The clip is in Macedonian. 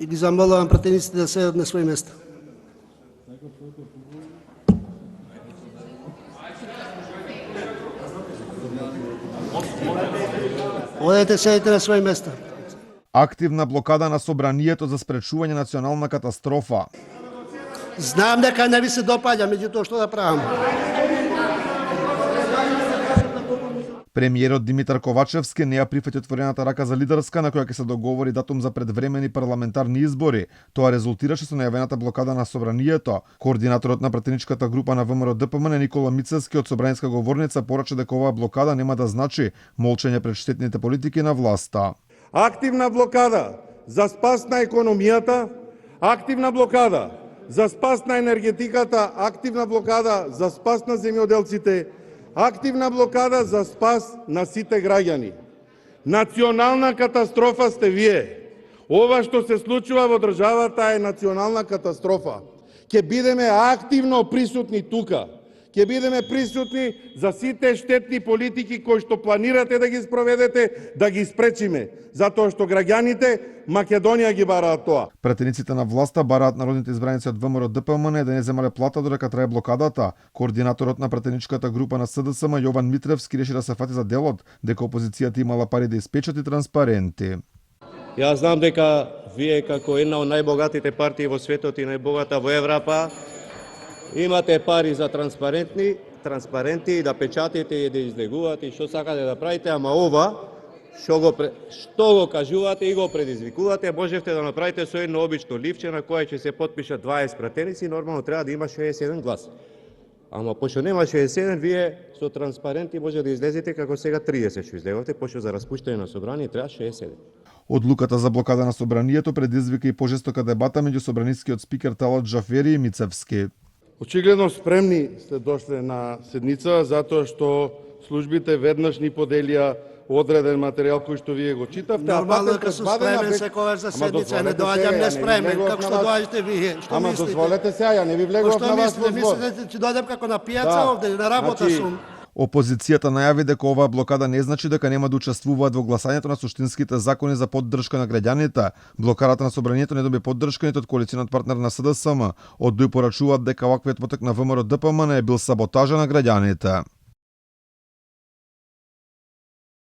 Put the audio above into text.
и ги замолувам пратениците да седат на свои места. Одете, седите на свои места. Активна блокада на собранието за спречување национална катастрофа. Знам дека не ви се допаѓа, меѓутоа што да правам? Премиерот Димитар Ковачевски не ја прифати отворената рака за лидерска на која ќе се договори датум за предвремени парламентарни избори. Тоа резултираше со најавената блокада на собранието. Координаторот на пратеничката група на ВМРО ДПМН Никола Мицевски од собраниска говорница порача дека оваа блокада нема да значи молчење пред штетните политики на власта. Активна блокада за спас на економијата, активна блокада за спас на енергетиката, активна блокада за спас на земјоделците, активна блокада за спас на сите граѓани. Национална катастрофа сте вие. Ова што се случува во државата е национална катастрофа. Ќе бидеме активно присутни тука. Ќе бидеме присутни за сите штетни политики кои што планирате да ги спроведете, да ги спречиме. Затоа што граѓаните Македонија ги бараат тоа. Пратениците на власта бараат народните избраници од ВМРО ДПМН да не земале плата додека трае блокадата. Координаторот на пратеничката група на СДСМ Јован Митревски реши да се фати за делот дека опозицијата имала пари да испечати транспаренти. Јас знам дека вие како една од најбогатите партии во светот и најбогата во Европа имате пари за транспаренти и да печатите и да излегувате и што сакате да правите, ама ова што го кажувате и го предизвикувате, можевте да направите со едно обично ливче на кое ќе се потпишат 20 пратеници, нормално треба да има 61 глас. Ама пошто нема 61, вие со транспаренти може да излезете како сега 30 што излегувате, пошто за распуштање на собрание треба 67. Одлуката за блокада на собранието предизвика и пожестока дебата меѓу собранискиот спикер Талат Џафери и Мицевски. Очигледно спремни сте дошле на седница, затоа што службите веднаш ни поделија одреден материјал кој што вие го читавте. Нормално дека сум спремен секогаш за седница, не доаѓам неспремен, како што доаѓате вие. Што Ама мислите? дозволете сега, ја не ви влегував на вас во збор. Мислите, че дојдем како на пијаца овде, на работа сум. Опозицијата најави дека оваа блокада не значи дека нема да учествуваат во гласањето на суштинските закони за поддршка на граѓаните. Блокадата на собранието не доби поддршка ниту од коалициониот партнер на СДСМ. Од ДУИ порачуваат дека ваквиот потек на ВМРО ДПМН е бил саботажа на граѓаните.